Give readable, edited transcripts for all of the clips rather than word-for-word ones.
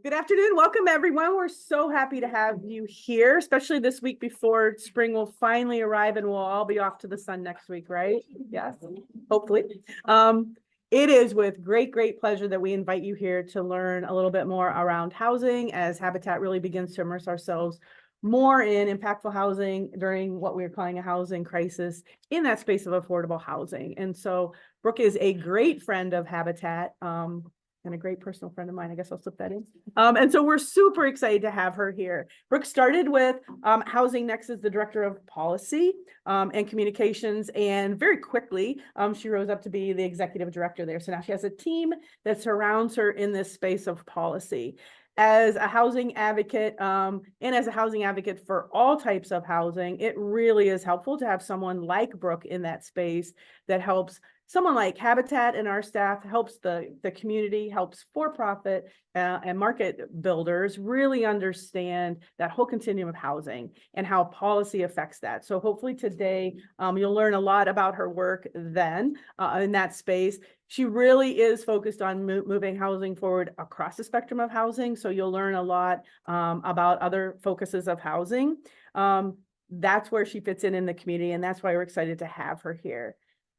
Good afternoon. Welcome, everyone. We're so happy to have you here, especially this week before spring will finally arrive and we'll all be off to the sun next week, right? Yes, hopefully. It is with great pleasure that we invite you here to learn a little bit more around housing as Habitat really begins to immerse ourselves more in impactful housing during what we're calling a housing crisis in that space of affordable housing. And so Brooke is a great friend of Habitat. And a great personal friend of mine. I guess I'll slip that in. And so we're super excited to have her here. Brooke started with Housing Next as the Director of Policy and Communications, and very quickly she rose up to be the Executive Director there. So now she has a team that surrounds her in this space of policy. As a housing advocate and as a housing advocate for all types of housing, it really is helpful to have someone like Brooke in that space that helps. Someone like Habitat and our staff helps the community, helps for-profit and market builders really understand that whole continuum of housing and how policy affects that. So hopefully today you'll learn a lot about her work then in that space. She really is focused on moving housing forward across the spectrum of housing. So you'll learn a lot about other focuses of housing. That's where she fits in the community, and that's why we're excited to have her here.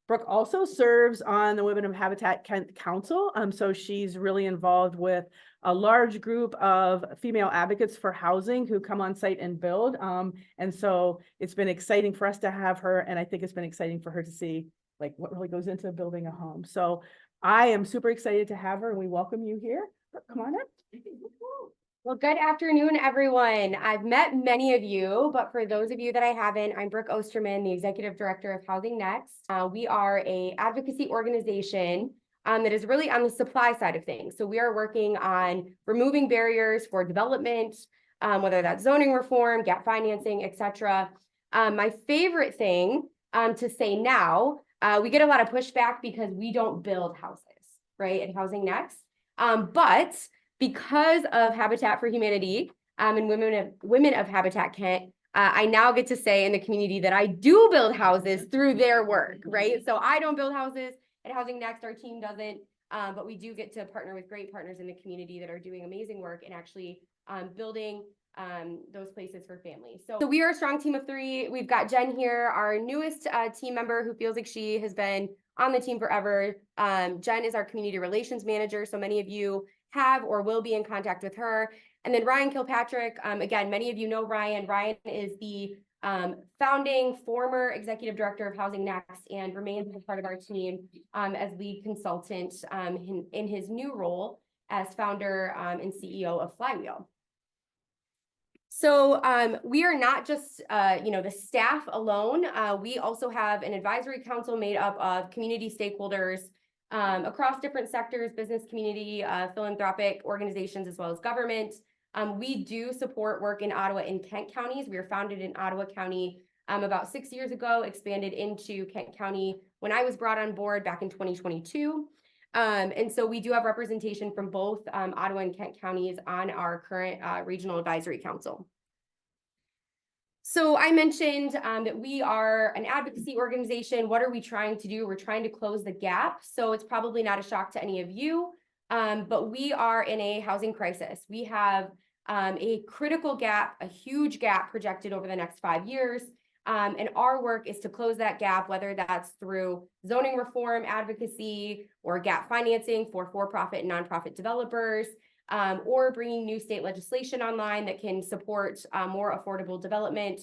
Brooke also serves on the Women of Habitat Council. So she's really involved with a large group of female advocates for housing who come on site and build. And so it's been exciting for us to have her. And I think it's been exciting for her to see like what really goes into building a home. So I am super excited to have her, and we welcome you here. Brooke, come on up. Well, good afternoon, everyone. I've met many of you, but for those of you that I haven't, I'm Brooke Oosterman, the Executive Director of Housing Next. We are an advocacy organization that is really on the supply side of things. So we are working on removing barriers for development, whether that's zoning reform, gap financing, etc. My favorite thing to say now, we get a lot of pushback because we don't build houses, right, at Housing Next. But because of Habitat for Humanity and Women of Habitat Kent, I now get to say in the community that I do build houses through their work, right? So I don't build houses at Housing Next, our team doesn't, but we do get to partner with great partners in the community that are doing amazing work and actually building those places for families. So we are a strong team of 3. We've got Jen here, our newest team member who feels like she has been on the team forever. Jen is our community relations manager, so many of you have or will be in contact with her. And then Ryan Kilpatrick, again, many of you know Ryan. Ryan is the founding former executive director of Housing Next and remains a part of our team as lead consultant in his new role as founder and CEO of Flywheel. So we are not just, the staff alone. We also have an advisory council made up of community stakeholders across different sectors, business community, philanthropic organizations, as well as government. We do support work in Ottawa and Kent counties. We were founded in Ottawa County about 6 years ago, expanded into Kent County when I was brought on board back in 2022. And so we do have representation from both Ottawa and Kent counties on our current regional advisory council. So I mentioned that we are an advocacy organization. What are we trying to do? We're trying to close the gap. So it's probably not a shock to any of you, but we are in a housing crisis. We have a critical gap, a huge gap projected over the next 5 years. And our work is to close that gap, whether that's through zoning reform, advocacy, or gap financing for for-profit and nonprofit developers, or bringing new state legislation online that can support more affordable development,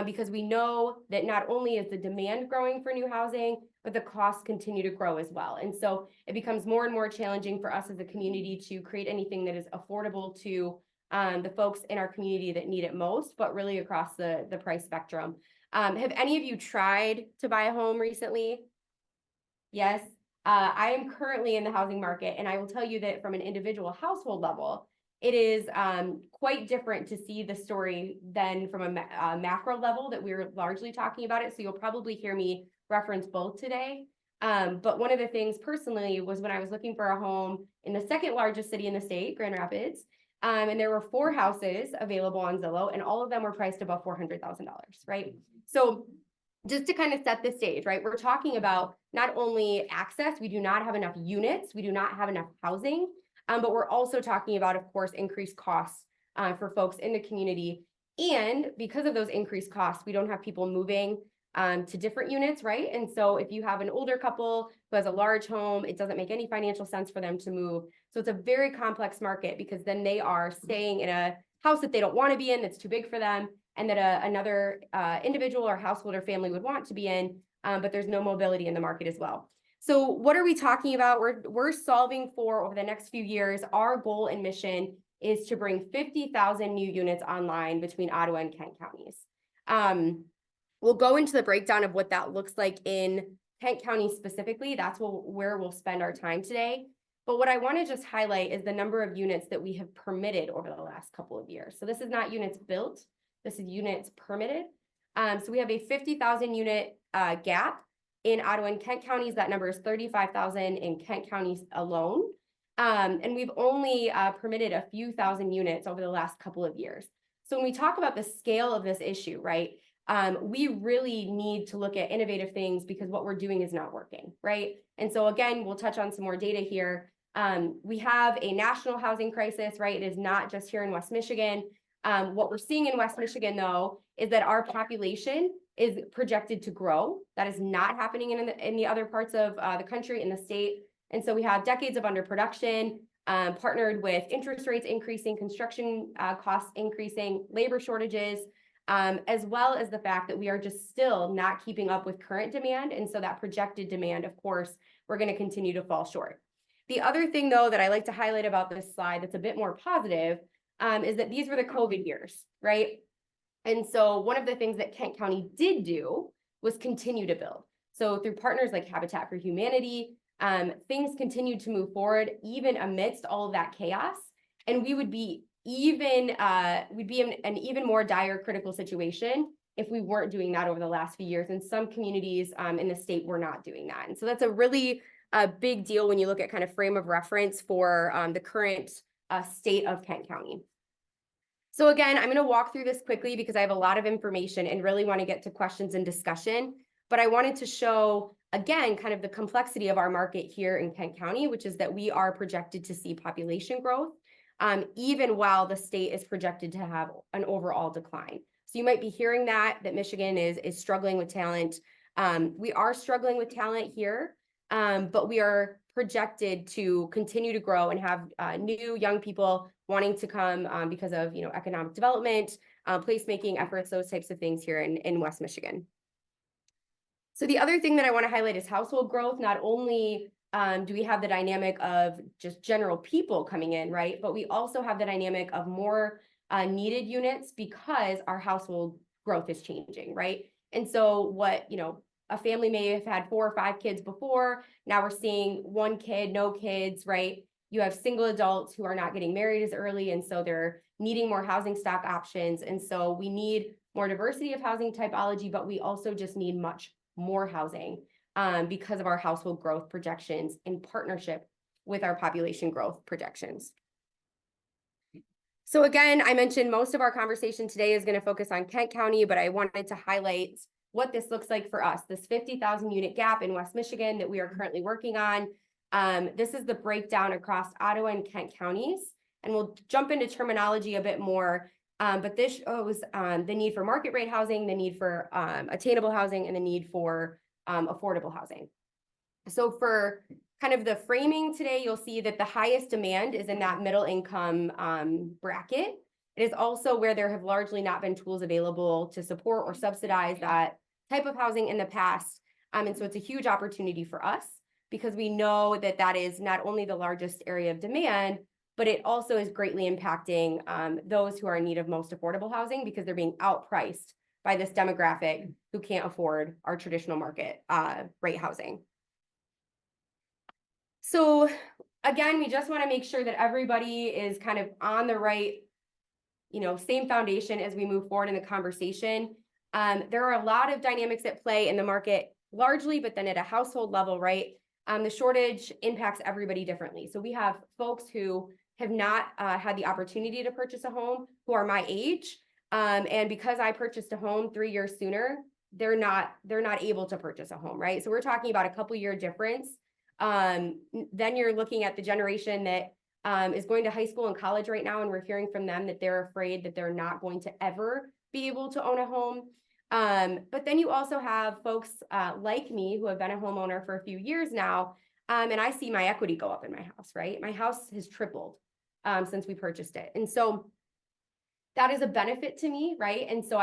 because we know that not only is the demand growing for new housing, but the costs continue to grow as well. And so it becomes more and more challenging for us as a community to create anything that is affordable to the folks in our community that need it most, but really across the price spectrum. Have any of you tried to buy a home recently? Yes. I am currently in the housing market, and I will tell you that from an individual household level, it is quite different to see the story than from a macro level that we're largely talking about it. So you'll probably hear me reference both today. But one of the things personally was when I was looking for a home in the second largest city in the state, Grand Rapids, and there were 4 houses available on Zillow, and all of them were priced above $400,000, right? So just to kind of set the stage, right? We're talking about not only access, we do not have enough units, we do not have enough housing, But we're also talking about, of course, increased costs for folks in the community. And because of those increased costs, we don't have people moving to different units, right? And so if you have an older couple who has a large home, it doesn't make any financial sense for them to move. So it's a very complex market because then they are staying in a house that they don't want to be in, that's too big for them, and that another individual or household or family would want to be in, but there's no mobility in the market as well. So what are we talking about? We're solving for, over the next few years, our goal and mission is to bring 50,000 new units online between Ottawa and Kent counties. We'll go into the breakdown of what that looks like in Kent County specifically. That's where we'll spend our time today. But what I want to just highlight is the number of units that we have permitted over the last couple of years. So this is not units built, this is units permitted. So we have a 50,000 unit gap in Ottawa and Kent counties. That number is 35,000 in Kent counties alone. And we've only permitted a few thousand units over the last couple of years. So when we talk about the scale of this issue, right, we really need to look at innovative things because what we're doing is not working, right? And so again, we'll touch on some more data here. We have a national housing crisis, right? It is not just here in West Michigan. What we're seeing in West Michigan, though, is that our population is projected to grow. That is not happening in the other parts of the country, in the state. And so we have decades of underproduction, partnered with interest rates increasing, construction costs increasing, labor shortages, as well as the fact that we are just still not keeping up with current demand. And so that projected demand, of course, we're going to continue to fall short. The other thing, though, that I like to highlight about this slide that's a bit more positive is that these were the COVID years, right? And so one of the things that Kent County did do was continue to build. So through partners like Habitat for Humanity, things continued to move forward even amidst all of that chaos. And we would be in an even more dire critical situation if we weren't doing that over the last few years. And some communities in the state were not doing that. And so that's a really big deal when you look at kind of frame of reference for the current state of Kent County. So again, I'm going to walk through this quickly because I have a lot of information and really want to get to questions and discussion. But I wanted to show, again, kind of the complexity of our market here in Kent County, which is that we are projected to see population growth, even while the state is projected to have an overall decline. So you might be hearing that Michigan is struggling with talent. We are struggling with talent here, but we are projected to continue to grow and have new young people wanting to come because of economic development, placemaking efforts, those types of things here in West Michigan. So the other thing that I want to highlight is household growth. Not only do we have the dynamic of just general people coming in, right? But we also have the dynamic of more needed units because our household growth is changing, right? And so what, a family may have had 4 or 5 kids before, now we're seeing 1 kid, no kids, right? You have single adults who are not getting married as early, and so they're needing more housing stock options. And so we need more diversity of housing typology, but we also just need much more housing because of our household growth projections in partnership with our population growth projections. So again, I mentioned most of our conversation today is going to focus on Kent County, but I wanted to highlight what this looks like for us, this 50,000 unit gap in West Michigan that we are currently working on. This is the breakdown across Ottawa and Kent counties, and we'll jump into terminology a bit more. But this shows the need for market rate housing, the need for attainable housing, and the need for affordable housing. So for kind of the framing today, you'll see that the highest demand is in that middle income bracket. It is also where there have largely not been tools available to support or subsidize that type of housing in the past. And so it's a huge opportunity for us because we know that that is not only the largest area of demand, but it also is greatly impacting those who are in need of most affordable housing because they're being outpriced by this demographic who can't afford our traditional market rate housing. So again, we just want to make sure that everybody is kind of on the right, same foundation as we move forward in the conversation. There are a lot of dynamics at play in the market largely, but then at a household level, right? The shortage impacts everybody differently. So we have folks who have not had the opportunity to purchase a home who are my age. And because I purchased a home 3 years sooner, they're not able to purchase a home, right? So we're talking about a couple year difference. Then you're looking at the generation that is going to high school and college right now, and we're hearing from them that they're afraid that they're not going to ever be able to own a home. But then you also have folks like me who have been a homeowner for a few years now, and I see my equity go up in my house, right? My house has tripled since we purchased it. And so that is a benefit to me, right? And so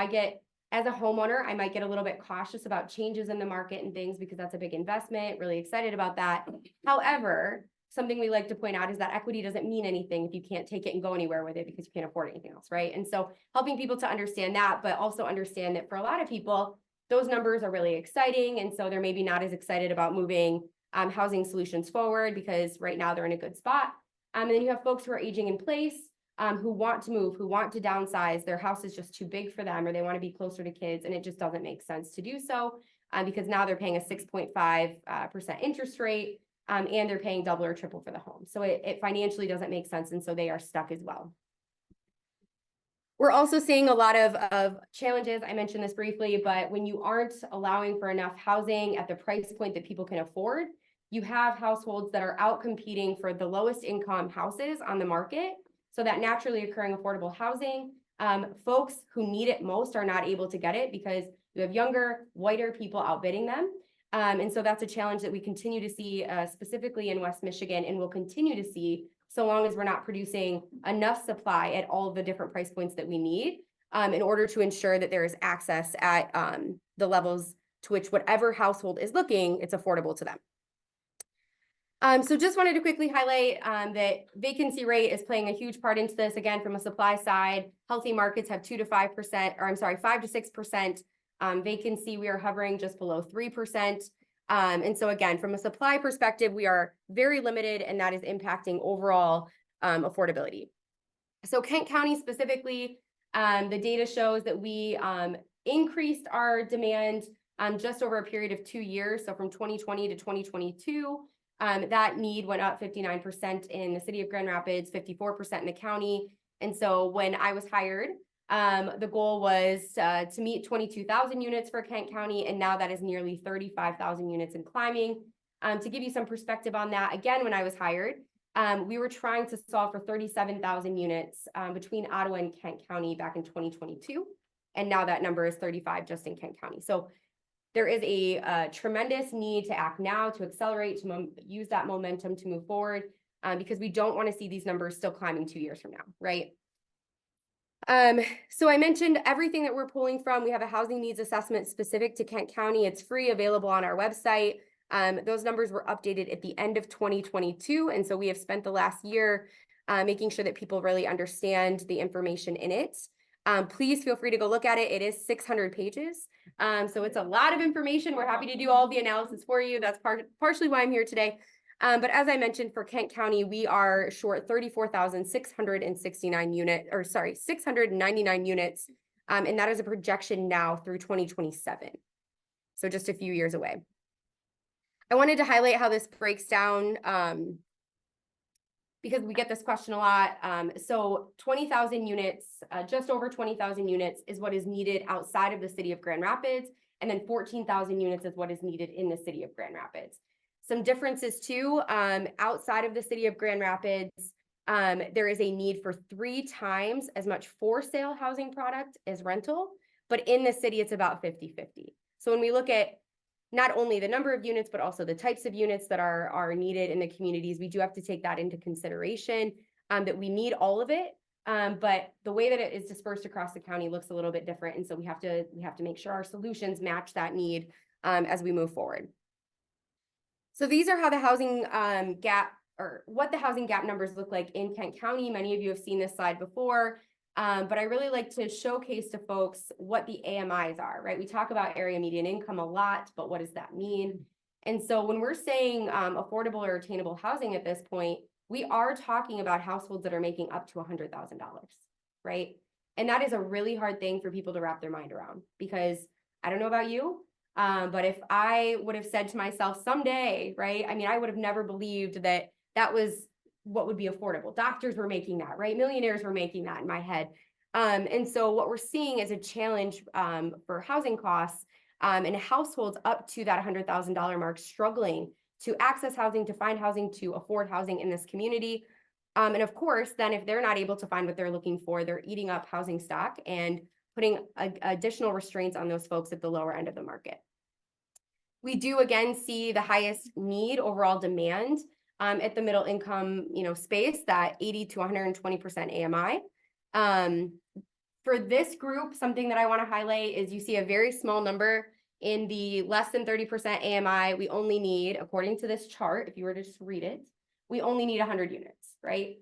as a homeowner, I might get a little bit cautious about changes in the market and things because that's a big investment, really excited about that. However, something we like to point out is that equity doesn't mean anything if you can't take it and go anywhere with it because you can't afford anything else, right? And so helping people to understand that, but also understand that for a lot of people, those numbers are really exciting. And so they're maybe not as excited about moving housing solutions forward because right now they're in a good spot. And then you have folks who are aging in place, who want to move, who want to downsize. Their house is just too big for them, or they want to be closer to kids, and it just doesn't make sense to do so because now they're paying a 6.5% interest rate, and they're paying double or triple for the home. So it financially doesn't make sense, and so they are stuck as well. We're also seeing a lot of challenges. I mentioned this briefly, but when you aren't allowing for enough housing at the price point that people can afford, you have households that are out competing for the lowest income houses on the market. So that naturally occurring affordable housing, folks who need it most are not able to get it because you have younger, whiter people outbidding them. And so that's a challenge that we continue to see specifically in West Michigan and will continue to see so long as we're not producing enough supply at all of the different price points that we need in order to ensure that there is access at the levels to which whatever household is looking, it's affordable to them. So just wanted to quickly highlight that vacancy rate is playing a huge part into this. Again, from a supply side, healthy markets have 5 to 6% vacancy. We are hovering just below 3%. And so again, from a supply perspective, we are very limited, and that is impacting overall affordability. So Kent County specifically, the data shows that we increased our demand just over a period of 2 years. So from 2020 to 2022, that need went up 59% in the city of Grand Rapids, 54% in the county. And so when I was hired, the goal was to meet 22,000 units for Kent County, and now that is nearly 35,000 units and climbing. To give you some perspective on that, again, when I was hired, we were trying to solve for 37,000 units between Ottawa and Kent County back in 2022, and now that number is 35 just in Kent County. So there is a tremendous need to act now, to accelerate, to use that momentum to move forward, because we don't want to see these numbers still climbing 2 years from now, right? So I mentioned everything that we're pulling from. We have a housing needs assessment specific to Kent County. It's free, available on our website. Those numbers were updated at the end of 2022. And so we have spent the last year making sure that people really understand the information in it. Please feel free to go look at it. It is 600 pages. So it's a lot of information. We're happy to do all the analysis for you. That's partially why I'm here today. But as I mentioned, for Kent County, we are short 34,669 699 units. And that is a projection now through 2027. So just a few years away. I wanted to highlight how this breaks down because we get this question a lot. So 20,000 units, just over 20,000 units is what is needed outside of the city of Grand Rapids. And then 14,000 units is what is needed in the city of Grand Rapids. Some differences too, outside of the city of Grand Rapids, there is a need for 3 times as much for sale housing product as rental, but in the city, it's about 50-50. So when we look at not only the number of units, but also the types of units that are needed in the communities, we do have to take that into consideration, that we need all of it. But the way that it is dispersed across the county looks a little bit different. And so we have to make sure our solutions match that need as we move forward. So these are how the housing gap, or what the housing gap numbers look like in Kent County. Many of you have seen this slide before, but I really like to showcase to folks what the AMIs are, right? We talk about area median income a lot, but what does that mean? And so when we're saying affordable or attainable housing at this point, we are talking about households that are making up to $100,000, right? And that is a really hard thing for people to wrap their mind around, because I don't know about you, but if I would have said to myself someday, right? I mean, I would have never believed that that was what would be affordable. Doctors were making that, right? Millionaires were making that in my head. And so what we're seeing is a challenge for housing costs and households up to that $100,000 mark struggling to access housing, to find housing, to afford housing in this community. And of course, then if they're not able to find what they're looking for, they're eating up housing stock and putting additional restraints on those folks at the lower end of the market. We do again see the highest need, overall demand, at the middle income, space, that 80 to 120% AMI. For this group, something that I want to highlight is you see a very small number in the less than 30% AMI. We only need, according to this chart, if you were to just read it, we only need 100 units, right?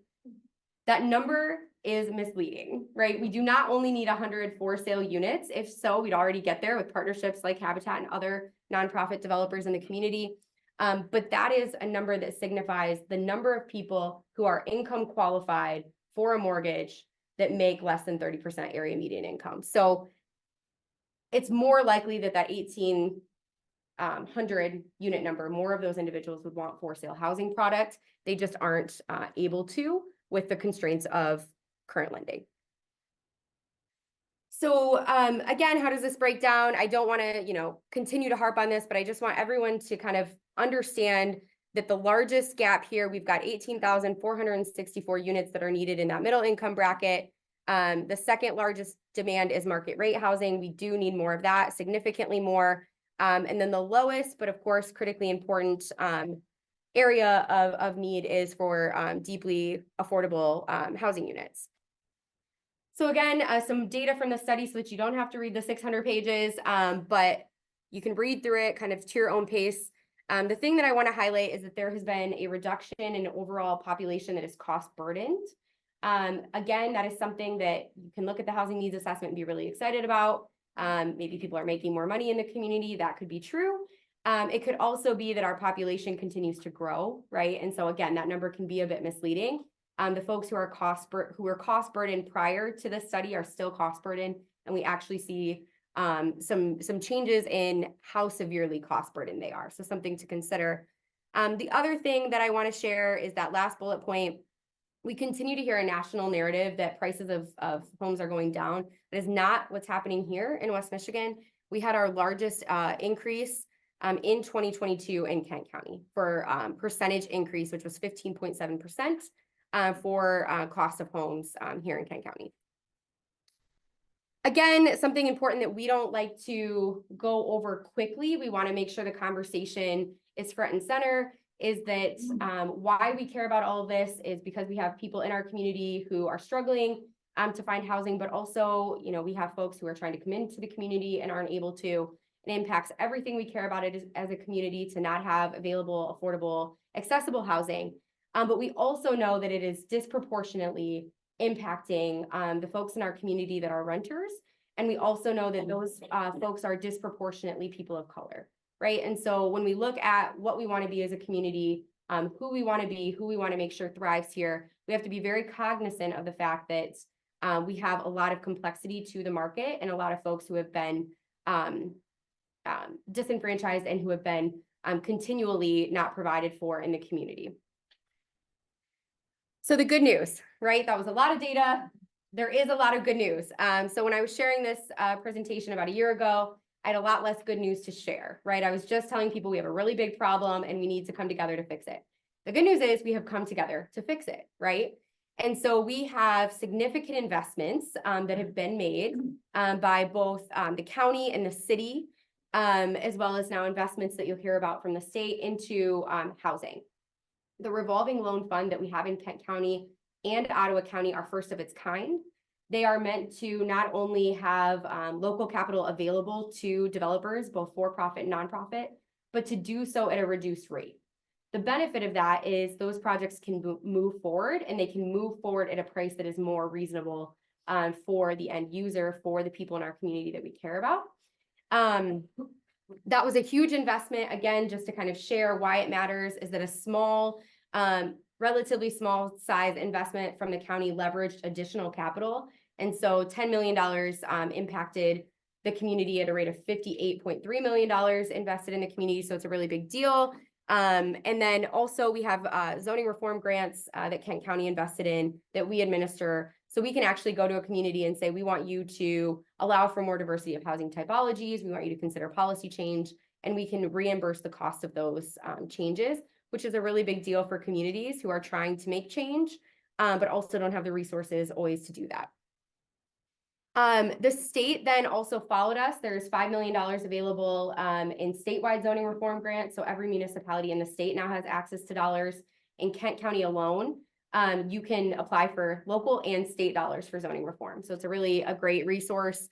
That number is misleading, right? We do not only need 100 for sale units. If so, we'd already get there with partnerships like Habitat and other nonprofit developers in the community. But that is a number that signifies the number of people who are income qualified for a mortgage that make less than 30% area median income. So it's more likely that 1,800 unit number, more of those individuals would want for sale housing product. They just aren't able to with the constraints of current lending. So again, how does this break down? I don't want to, continue to harp on this, but I just want everyone to kind of understand that the largest gap here, we've got 18,464 units that are needed in that middle income bracket. The second largest demand is market rate housing. We do need more of that, significantly more. And then the lowest, but of course, critically important area of need is for deeply affordable housing units. So again, some data from the study so that you don't have to read the 600 pages, but you can read through it kind of to your own pace. The thing that I want to highlight is that there has been a reduction in overall population that is cost burdened. Again, that is something that you can look at the housing needs assessment and be really excited about. Maybe people are making more money in the community. That could be true. It could also be that our population continues to grow, right? And so again, that number can be a bit misleading. The folks who are cost burdened prior to this study are still cost burdened, and we actually see some changes in how severely cost burdened they are. So something to consider. The other thing that I want to share is that last bullet point. We continue to hear a national narrative that prices of homes are going down. That is not what's happening here in West Michigan. We had our largest increase in 2022 in Kent County for percentage increase, which was 15.7%. For cost of homes here in Kent County. Again, something important that we don't like to go over quickly, we want to make sure the conversation is front and center, is that why we care about all of this is because we have people in our community who are struggling to find housing, but also, we have folks who are trying to come into the community and aren't able to. It impacts everything we care about it as a community to not have available, affordable, accessible housing. But we also know that it is disproportionately impacting the folks in our community that are renters. And we also know that those folks are disproportionately people of color, right? And so when we look at what we want to be as a community, who we want to be, who we want to make sure thrives here, we have to be very cognizant of the fact that we have a lot of complexity to the market and a lot of folks who have been disenfranchised and who have been continually not provided for in the community. So the good news, right? That was a lot of data. There is a lot of good news. So when I was sharing this presentation about a year ago, I had a lot less good news to share, right? I was just telling people we have a really big problem and we need to come together to fix it. The good news is we have come together to fix it, right? And so we have significant investments that have been made by both the county and the city, as well as now investments that you'll hear about from the state into housing. The revolving loan fund that we have in Kent County and Ottawa County are first of its kind. They are meant to not only have local capital available to developers, both for-profit and nonprofit, but to do so at a reduced rate. The benefit of that is those projects can move forward, and they can move forward at a price that is more reasonable for the end user, for the people in our community that we care about. That was a huge investment. Again, just to kind of share why it matters is that a small, relatively small size investment from the county leveraged additional capital. And so $10 million impacted the community at a rate of $58.3 million invested in the community. So it's a really big deal. And then also we have zoning reform grants that Kent County invested in that we administer. So we can actually go to a community and say, we want you to allow for more diversity of housing typologies. We want you to consider policy change, and we can reimburse the cost of those changes, which is a really big deal for communities who are trying to make change. but also don't have the resources always to do that. The state then also followed us. There's $5 million available in statewide zoning reform grants. So every municipality in the state now has access to dollars. In Kent County alone, you can apply for local and state dollars for zoning reform. So it's a great resource.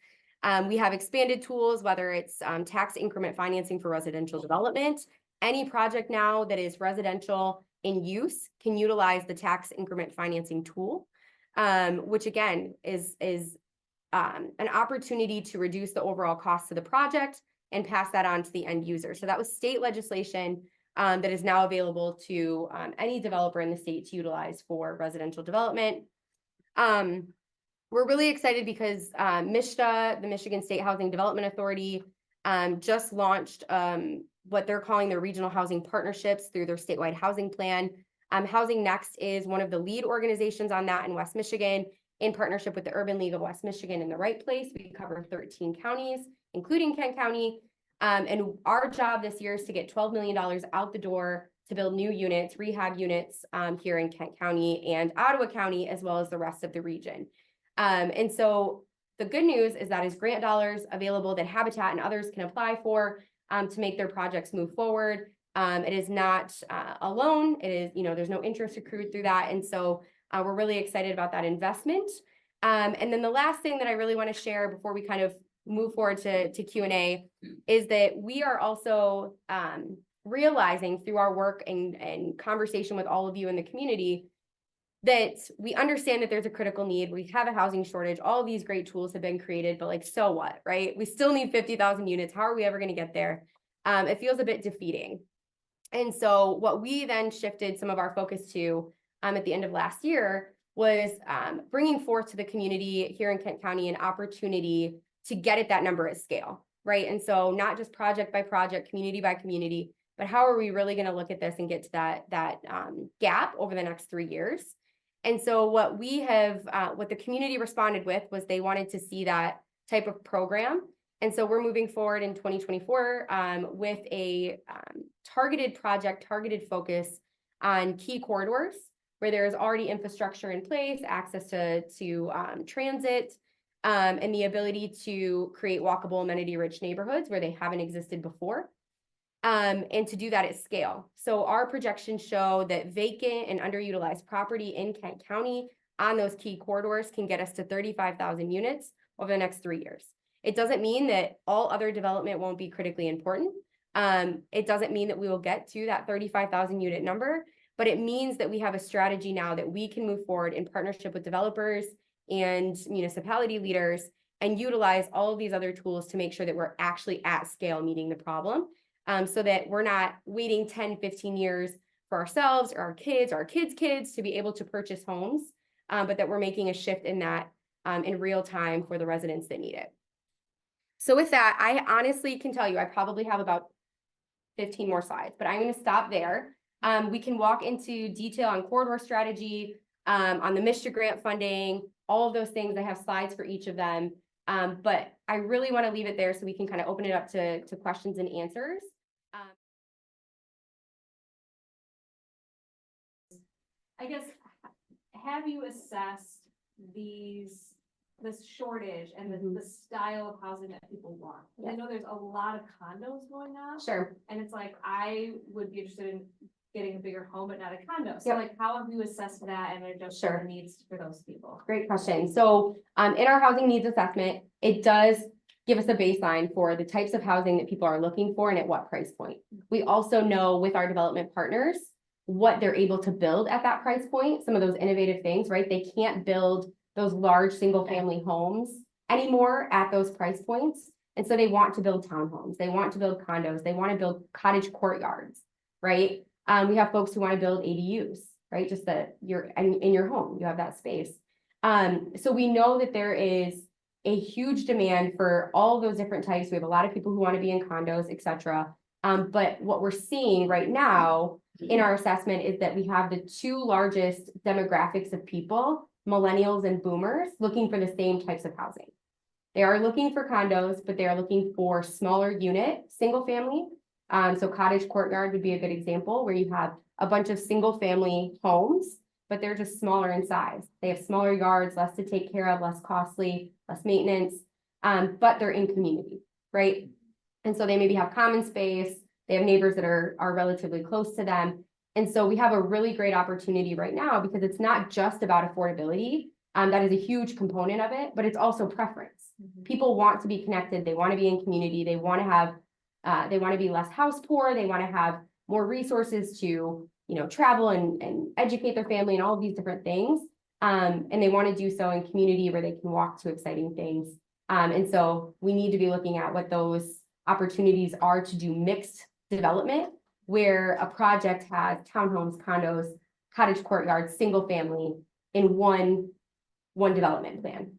We have expanded tools, whether it's tax increment financing for residential development. Any project now that is residential in use can utilize the tax increment financing tool, which again is an opportunity to reduce the overall cost of the project and pass that on to the end user. So that was state legislation that is now available to any developer in the state to utilize for residential development. We're really excited because MISTA, the Michigan State Housing Development Authority, just launched what they're calling their regional housing partnerships through their statewide housing plan. Housing Next is one of the lead organizations on that in West Michigan, in partnership with the Urban League of West Michigan in the right place. We cover 13 counties, including Kent County. And our job this year is to get $12 million out the door to build new units, rehab units here in Kent County and Ottawa County, as well as the rest of the region. And so the good news is that is grant dollars available that Habitat and others can apply for to make their projects move forward. It is not a loan. It is, there's no interest accrued through that. And so we're really excited about that investment. And then the last thing that I really want to share before we kind of move forward to Q&A is that we are also realizing through our work and conversation with all of you in the community that we understand that there's a critical need. We have a housing shortage. All of these great tools have been created, but like, so what, right? We still need 50,000 units. How are we ever going to get there? It feels a bit defeating. And so what we then shifted some of our focus to at the end of last year was bringing forth to the community here in Kent County an opportunity to get at that number at scale, right? And so not just project by project, community by community, but how are we really going to look at this and get to that gap over the next 3 years? And so what the community responded with was they wanted to see that type of program. And so we're moving forward in 2024 with a targeted focus on key corridors where there is already infrastructure in place, access to transit, and the ability to create walkable, amenity-rich neighborhoods where they haven't existed before, and to do that at scale. So our projections show that vacant and underutilized property in Kent County on those key corridors can get us to 35,000 units over the next 3 years. It doesn't mean that all other development won't be critically important. It doesn't mean that we will get to that 35,000 unit number, but it means that we have a strategy now that we can move forward in partnership with developers and municipality leaders and utilize all of these other tools to make sure that we're actually at scale meeting the problem, so that we're not waiting 10, 15 years for ourselves or our kids' kids to be able to purchase homes, but that we're making a shift in that in real time for the residents that need it. So with that, I honestly can tell you, I probably have about 15 more slides, but I'm going to stop there. We can walk into detail on corridor strategy, on the MISTA grant funding, all of those things. I have slides for each of them, but I really want to leave it there so we can kind of open it up to questions and answers. I guess, have you assessed this shortage and the style of housing that people want? Yeah. I know there's a lot of condos going on. Sure. And it's like, I would be interested in getting a bigger home, but not a condo. So Yep. like, how have you assessed that and adjusted Sure. the needs for those people? Great question. So in our housing needs assessment, it does give us a baseline for the types of housing that people are looking for and at what price point. We also know with our development partners what they're able to build at that price point, some of those innovative things, right? They can't build those large single family homes anymore at those price points. And so they want to build townhomes. They want to build condos. They want to build cottage courtyards, right? We have folks who want to build ADUs, right? Just that you're in your home, you have that space. So we know that there is a huge demand for all those different types. We have a lot of people who want to be in condos, et cetera. But what we're seeing right now in our assessment is that we have the two largest demographics of people, millennials and boomers, looking for the same types of housing. They are looking for condos, but they are looking for smaller unit, single family. So cottage courtyard would be a good example where you have a bunch of single family homes but they're just smaller in size. They have smaller yards, less to take care of, less costly, less maintenance, but they're in community, right? And so they maybe have common space, they have neighbors that are relatively close to them. And so we have a really great opportunity right now because it's not just about affordability. That is a huge component of it, but it's also preference. People want to be connected, they want to be in community, they want to have, they want to be less house poor, they want to have more resources to, you know, travel and educate their family and all of these different things. And they want to do so in community where they can walk to exciting things. And so we need to be looking at what those opportunities are to do mixed development, where a project has townhomes, condos, cottage courtyards, single family in one development plan.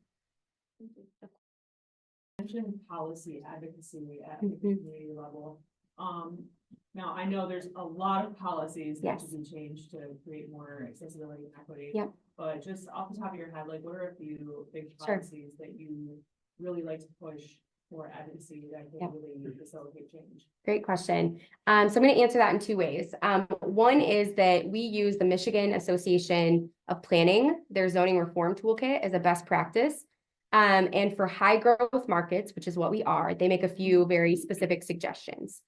Mentioned policy advocacy at the Mhm. community level. Now I know there's a lot of policies that Yes. should be changed to create more accessibility and equity. Yep. But just off the top of your head, like what are a few big Sure. policies that you really like to push for advocacy that Yep. can really facilitate change? Great question. So I'm going to answer that in two ways. One is that we use the Michigan Association of Planning, their zoning reform toolkit, as a best practice. And for high growth markets, which is what we are, they make a few very specific suggestions.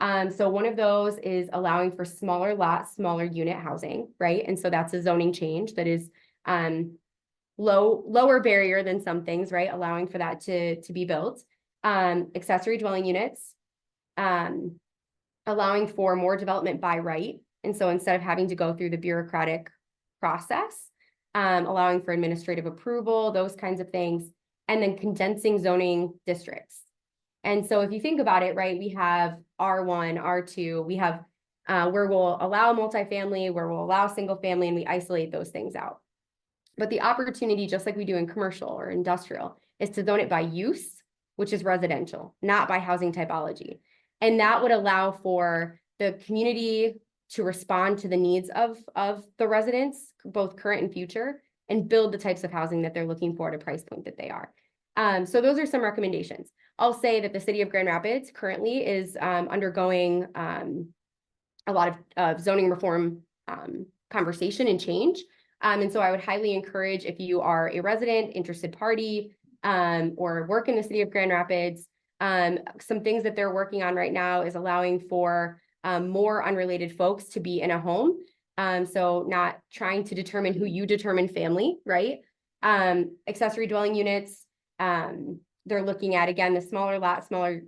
So one of those is allowing for smaller lots, smaller unit housing, right? And so that's a zoning change that is lower barrier than some things, right? Allowing for that to be built. Accessory dwelling units, allowing for more development by right. And so instead of having to go through the bureaucratic process, allowing for administrative approval, those kinds of things, and then condensing zoning districts. And so if you think about it, right, we have R1, R2, we have where we'll allow multifamily, where we'll allow single family, and we isolate those things out. But the opportunity, just like we do in commercial or industrial, is to zone it by use, which is residential, not by housing typology. And that would allow for the community to respond to the needs of the residents, both current and future, and build the types of housing that they're looking for at a price point that they are. So those are some recommendations. I'll say that the city of Grand Rapids currently is undergoing a lot of zoning reform conversation and change. And so I would highly encourage, if you are a resident, interested party, or work in the city of Grand Rapids, some things that they're working on right now is allowing for more unrelated folks to be in a home. So not trying to determine who you determine family, right? Accessory dwelling units, they're looking at, again, the smaller lot, smaller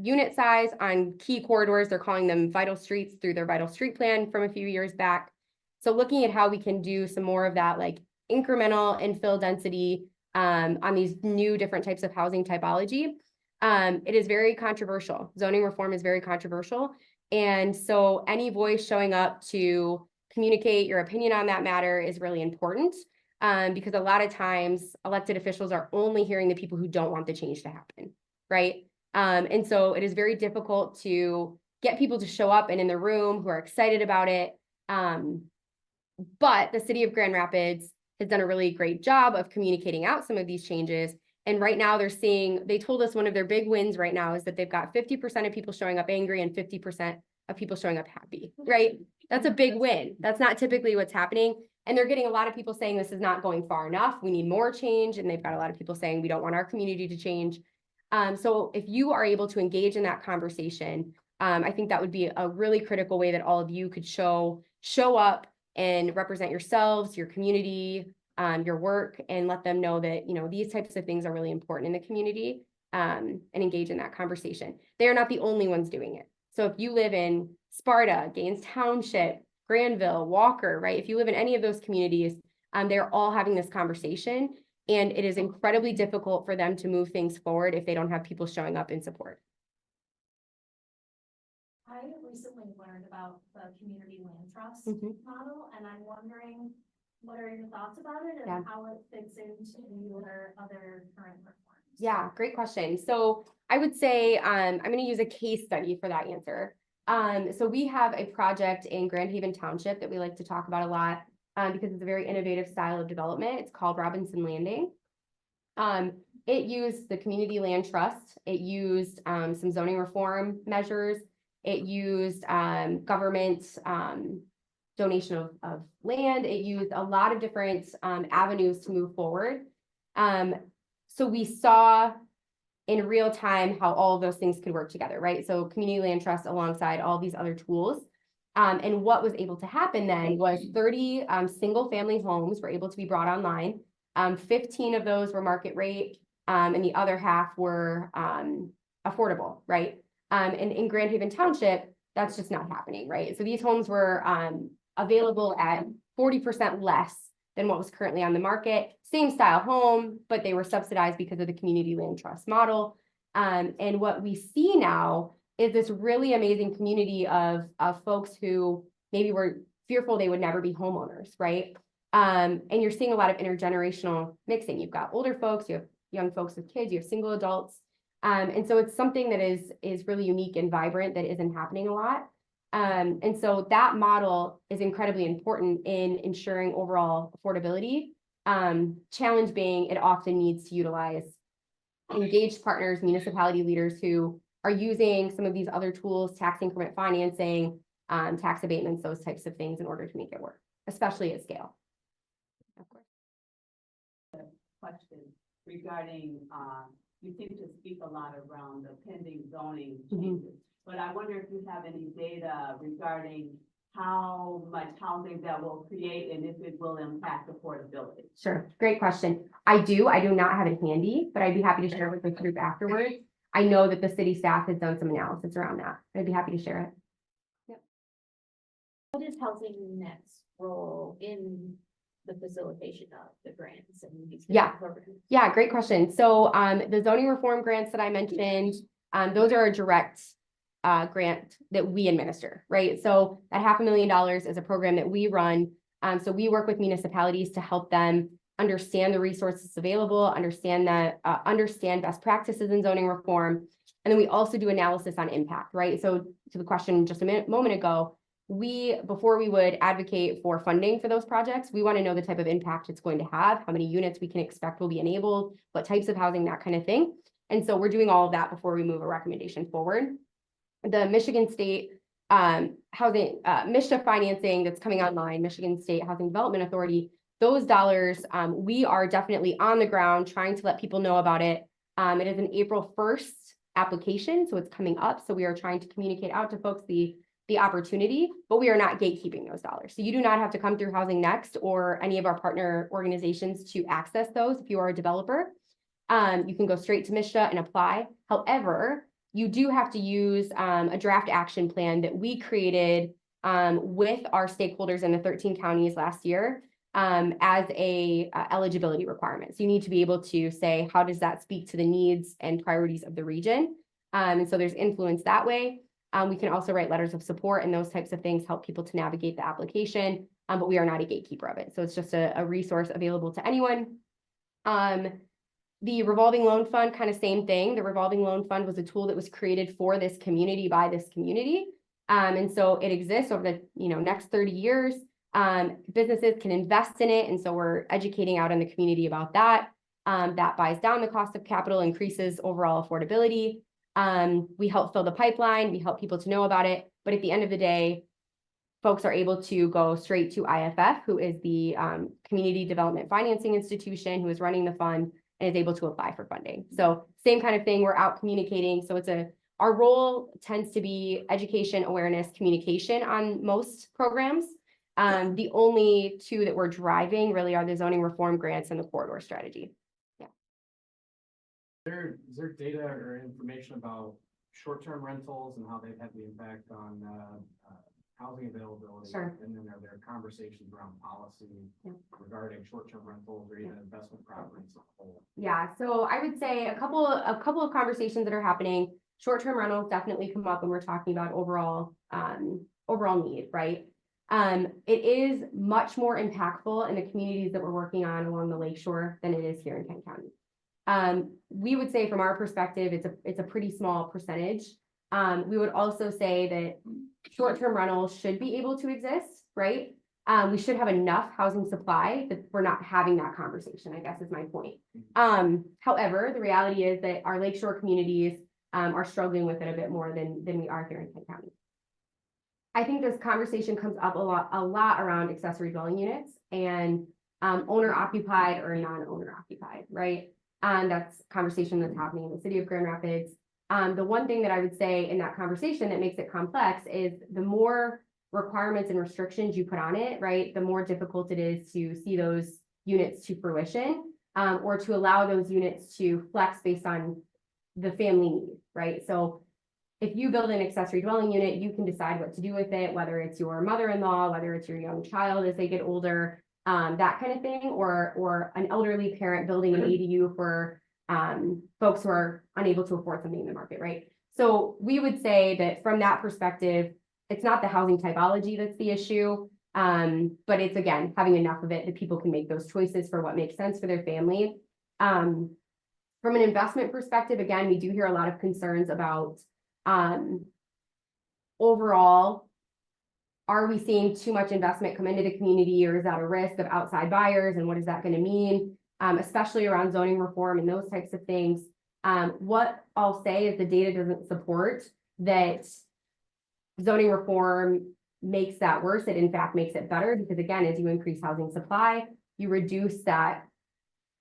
unit size on key corridors. They're calling them vital streets through their vital street plan from a few years back. So looking at how we can do some more of that, like incremental infill density on these new different types of housing typology. It is very controversial. Zoning reform is very controversial. And so any voice showing up to communicate your opinion on that matter is really important, because a lot of times elected officials are only hearing the people who don't want the change to happen, right? And so it is very difficult to get people to show up and in the room who are excited about it. But the city of Grand Rapids has done a really great job of communicating out some of these changes. And right now they told us one of their big wins right now is that they've got 50% of people showing up angry and 50% of people showing up happy, right? That's a big win. That's not typically what's happening. And they're getting a lot of people saying this is not going far enough. We need more change. And they've got a lot of people saying we don't want our community to change. So if you are able to engage in that conversation, I think that would be a really critical way that all of you could show up and represent yourselves, your community, your work, and let them know that, you know, these types of things are really important in the community, and engage in that conversation. They are not the only ones doing it. So if you live in Sparta, Gaines Township, Granville, Walker, right? If you live in any of those communities, they're all having this conversation, and it is incredibly difficult for them to move things forward if they don't have people showing up in support. I recently learned about the community land trust Mhm. model, and I'm wondering, what are your thoughts about it and Yeah. how it fits into your other current reforms? Yeah, great question. So I would say I'm going to use a case study for that answer. So we have a project in Grand Haven Township that we like to talk about a lot, because it's a very innovative style of development. It's called Robinson Landing. It used the community land trust. It used some zoning reform measures. It used government donation of land. It used a lot of different avenues to move forward. So we saw in real time how all of those things could work together, right? So community land trust alongside all these other tools. And what was able to happen then was 30 single family homes were able to be brought online. 15 of those were market rate, and the other half were affordable, right? And in Grand Haven Township, that's just not happening, right? So these homes were available at 40% less than what was currently on the market. Same style home, but they were subsidized because of the community land trust model. And what we see now is this really amazing community of folks who maybe were fearful they would never be homeowners, right? And you're seeing a lot of intergenerational mixing. You've got older folks, you have young folks with kids, you have single adults. And so it's something that is really unique and vibrant that isn't happening a lot. And so that model is incredibly important in ensuring overall affordability. Challenge being it often needs to utilize engaged partners, municipality leaders who are using some of these other tools, tax increment financing, tax abatements, those types of things in order to make it work, especially at scale. Of course. Question regarding, you seem to speak a lot around the pending zoning Mhm. changes, but I wonder if you have any data regarding how much housing that will create and if it will impact affordability. Sure, great question. I do not have it handy, but I'd be happy to share it with the group afterwards. I know that the city staff has done some analysis around that. I'd be happy to share it. What is Housing Net's role in the facilitation of the grants and these? Yeah. programs? Yeah, great question. So the zoning reform grants that I mentioned, those are a direct grant that we administer, right? So that $500,000 is a program that we run. So we work with municipalities to help them understand the resources available, understand best practices in zoning reform. And then we also do analysis on impact, right? So to the question just a moment ago, before we would advocate for funding for those projects, we want to know the type of impact it's going to have, how many units we can expect will be enabled, what types of housing, that kind of thing. And so we're doing all of that before we move a recommendation forward. The Michigan State housing, MISHA financing that's coming online, Michigan State Housing Development Authority, those dollars, we are definitely on the ground trying to let people know about it. It is an April 1st application, so it's coming up. So we are trying to communicate out to folks the opportunity, but we are not gatekeeping those dollars. So you do not have to come through Housing Next or any of our partner organizations to access those. If you are a developer, you can go straight to MISHA and apply. However, you do have to use a draft action plan that we created with our stakeholders in the 13 counties last year as a eligibility requirement. So you need to be able to say, how does that speak to the needs and priorities of the region? And so there's influence that way. We can also write letters of support and those types of things, help people to navigate the application, but we are not a gatekeeper of it. So it's just a resource available to anyone. The revolving loan fund, kind of same thing. The revolving loan fund was a tool that was created for this community by this community. And so it exists over the next 30 years. Businesses can invest in it. And so we're educating out in the community about that. That buys down the cost of capital, increases overall affordability. We help fill the pipeline. We help people to know about it. But at the end of the day, folks are able to go straight to IFF, who is the Community Development Financing Institution, who is running the fund and is able to apply for funding. So same kind of thing, we're out communicating. So our role tends to be education, awareness, communication on most programs. The only two that we're driving really are the zoning reform grants and the corridor strategy. Is there data or information about short-term rentals and how they've had the impact on housing availability? Sure. And then are there conversations around policy regarding short-term rentals or even investment properties as a whole? Yeah, so I would say a couple of conversations that are happening. Short-term rentals definitely come up when we're talking about overall need, right? It is much more impactful in the communities that we're working on along the lakeshore than it is here in Kent County. We would say from our perspective, it's a pretty small percentage. We would also say that short-term rentals should be able to exist, right? We should have enough housing supply that we're not having that conversation, I guess is my point. However, the reality is that our lakeshore communities are struggling with it a bit more than we are here in Kent County. I think this conversation comes up a lot around accessory dwelling units and owner occupied or non-owner occupied, right? And that's a conversation that's happening in the city of Grand Rapids. The one thing that I would say in that conversation that makes it complex is the more requirements and restrictions you put on it, right, the more difficult it is to see those units to fruition, or to allow those units to flex based on the family need, right? So if you build an accessory dwelling unit, you can decide what to do with it, whether it's your mother-in-law, whether it's your young child as they get older, that kind of thing, or an elderly parent building an ADU for folks who are unable to afford something in the market, right? So we would say that from that perspective, it's not the housing typology that's the issue, but it's, again, having enough of it that people can make those choices for what makes sense for their family. From an investment perspective, again, we do hear a lot of concerns about overall, are we seeing too much investment come into the community, or is that a risk of outside buyers, and what is that going to mean, especially around zoning reform and those types of things? What I'll say is the data doesn't support that zoning reform makes that worse. It in fact makes it better, because again, as you increase housing supply, you reduce that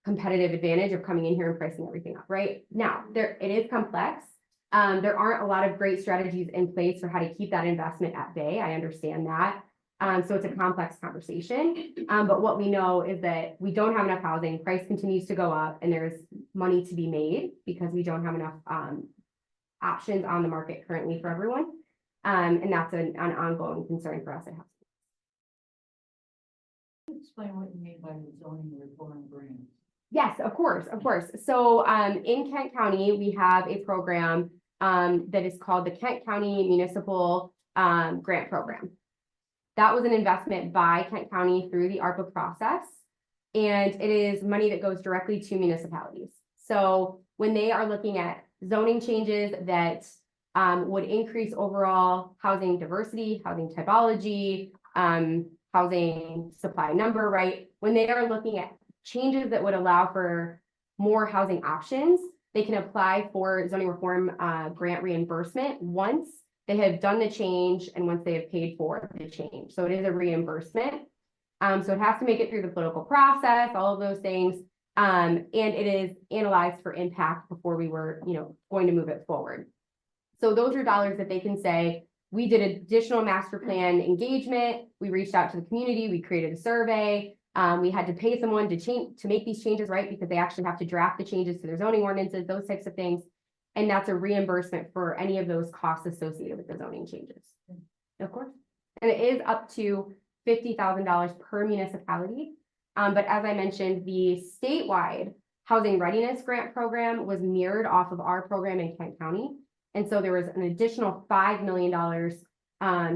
competitive advantage of coming in here and pricing everything up. Right now, it is complex. There aren't a lot of great strategies in place for how to keep that investment at bay. I understand that. So it's a complex conversation. But what we know is that we don't have enough housing, price continues to go up, and there's money to be made because we don't have enough options on the market currently for everyone. And that's an ongoing concern for us at House. Explain what you mean by the zoning reform grant. Yes, of course, of course. So in Kent County, we have a program that is called the Kent County Municipal Grant Program. That was an investment by Kent County through the ARPA process, and it is money that goes directly to municipalities. So when they are looking at zoning changes that would increase overall housing diversity, housing typology, housing supply number, right? When they are looking at changes that would allow for more housing options, they can apply for zoning reform grant reimbursement once they have done the change and once they have paid for the change. So it is a reimbursement. So it has to make it through the political process, all of those things. And it is analyzed for impact before we were, going to move it forward. So those are dollars that they can say, we did additional master plan engagement. We reached out to the community. We created a survey. We had to pay someone to make these changes, right? Because they actually have to draft the changes to their zoning ordinances, those types of things. And that's a reimbursement for any of those costs associated with the zoning changes. Of course. And it is up to $50,000 per municipality. But as I mentioned, the statewide housing readiness grant program was mirrored off of our program in Kent County. And so there was an additional $5 million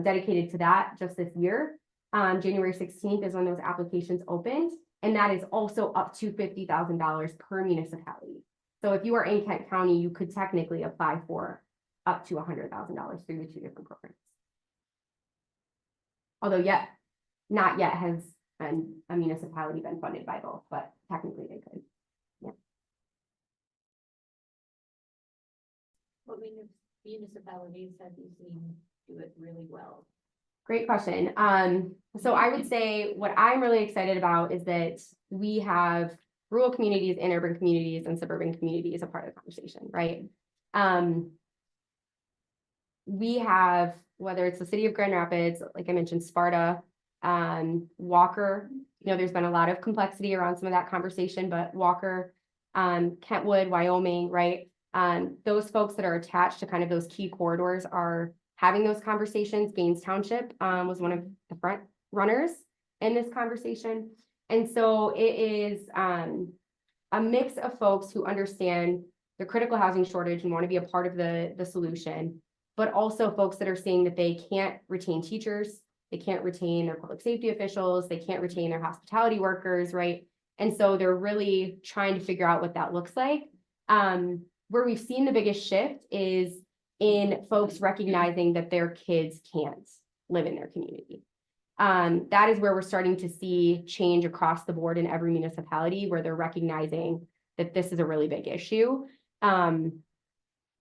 dedicated to that just this year. January 16th is when those applications opened, and that is also up to $50,000 per municipality. So if you are in Kent County, you could technically apply for up to $100,000 through the two different programs. Although not yet has a municipality been funded by both, but technically they could. Yeah. What municipalities have you seen do it really well? Great question. So I would say what I'm really excited about is that we have rural communities and urban communities and suburban communities a part of the conversation, right? We have, whether it's the city of Grand Rapids, like I mentioned, Sparta, Walker, there's been a lot of complexity around some of that conversation, but Walker, Kentwood, Wyoming, right? Those folks that are attached to kind of those key corridors are having those conversations. Gaines Township was one of the front runners in this conversation. And so it is a mix of folks who understand the critical housing shortage and want to be a part of the solution, but also folks that are seeing that they can't retain teachers, they can't retain their public safety officials, they can't retain their hospitality workers, right? And so they're really trying to figure out what that looks like. Where we've seen the biggest shift is in folks recognizing that their kids can't live in their community. That is where we're starting to see change across the board in every municipality, where they're recognizing that this is a really big issue.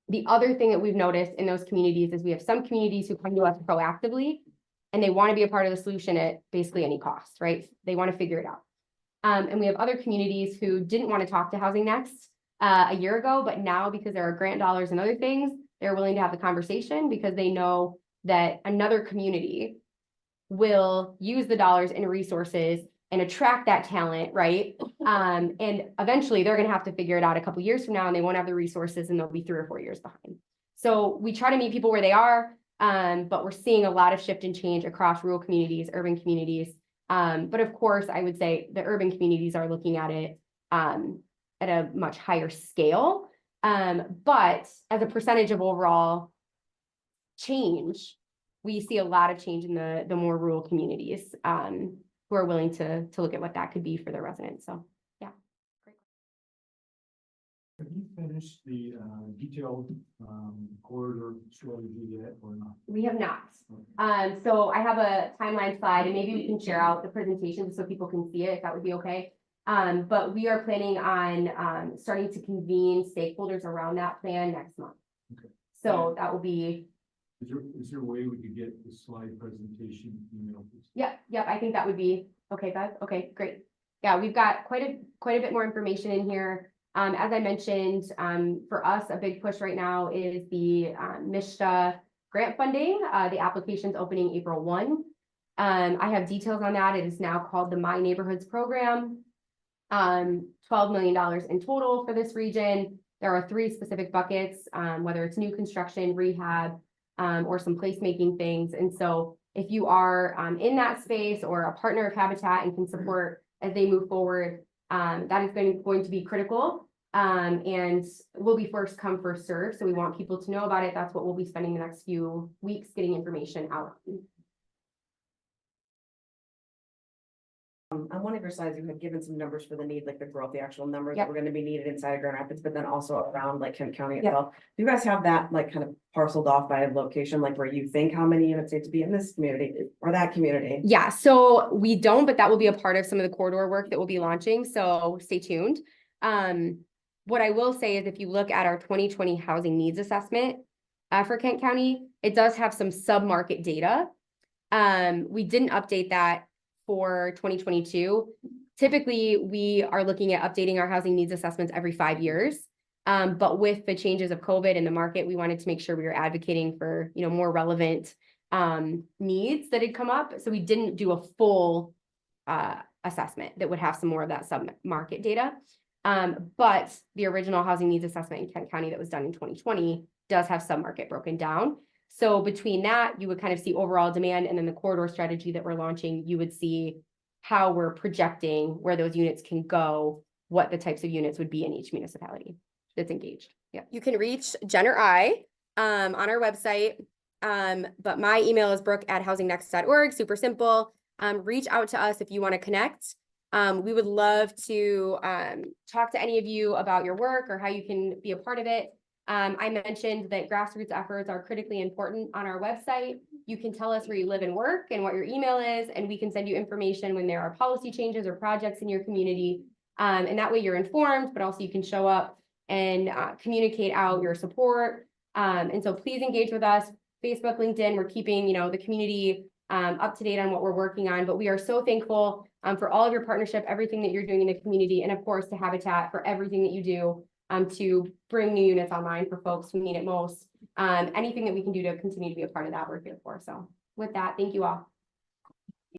The other thing that we've noticed in those communities is we have some communities who come to us proactively and they want to be a part of the solution at basically any cost, right? They want to figure it out. And we have other communities who didn't want to talk to Housing Next a year ago, but now because there are grant dollars and other things, they're willing to have the conversation because they know that another community will use the dollars and resources and attract that talent, right? And eventually they're gonna have to figure it out a couple years from now and they won't have the resources and they'll be 3 or 4 years behind. So we try to meet people where they are, but we're seeing a lot of shift and change across rural communities, urban communities. But of course, I would say the urban communities are looking at it at a much higher scale. But as a percentage of overall change, we see a lot of change in the more rural communities who are willing to look at what that could be for their residents. So, yeah. Great. Have you finished the detailed corridor strategy yet or not? We have not. So I have a timeline slide and maybe we can share out the presentation so people can see it, if that would be okay. But we are planning on starting to convene stakeholders around that plan next month. Okay. So that will be. Is there a way we could get the slide presentation emailed? Yep, I think that would be, okay, Beth, okay, great. Yeah, we've got quite a bit more information in here. As I mentioned, for us, a big push right now is the MISHTA grant funding. The application's opening April 1. I have details on that. It is now called the My Neighborhoods Program. $12 million in total for this region. There are 3 specific buckets, whether it's new construction, rehab, or some placemaking things. And so if you are in that space or a partner of Habitat and can support as they move forward, that is going to be critical. And will be first come, first serve. So we want people to know about it. That's what we'll be spending the next few weeks getting information out. On one of your slides, you had given some numbers for the need, like the growth, the actual numbers Yep. that were going to be needed inside of Grand Rapids, but then also around like Kent County Yep. itself. Do you guys have that like kind of parceled off by a location, like where you think how many units need to be in this community or that community? Yeah, so we don't, but that will be a part of some of the corridor work that we'll be launching. So stay tuned. What I will say is if you look at our 2020 housing needs assessment for Kent County, it does have some sub-market data. We didn't update that for 2022. Typically, we are looking at updating our housing needs assessments every 5 years. But with the changes of COVID in the market, we wanted to make sure we were advocating for, more relevant needs that had come up. So we didn't do a full assessment that would have some more of that sub-market data. But the original housing needs assessment in Kent County that was done in 2020 does have sub-market broken down. So between that, you would kind of see overall demand, and then the corridor strategy that we're launching, you would see how we're projecting where those units can go, what the types of units would be in each municipality that's engaged. Yeah. You can reach Jen or I on our website. But my email is brooke@housingnext.org. Super simple. Reach out to us if you want to connect. We would love to talk to any of you about your work or how you can be a part of it. I mentioned that grassroots efforts are critically important on our website. You can tell us where you live and work and what your email is, and we can send you information when there are policy changes or projects in your community. And that way you're informed, but also you can show up and communicate out your support. And so please engage with us. Facebook, LinkedIn, we're keeping, the community up to date on what we're working on, but we are so thankful for all of your partnership, everything that you're doing in the community, and of course to Habitat for everything that you do to bring new units online for folks who need it most. Anything that we can do to continue to be a part of that, we're here for. So with that, thank you all.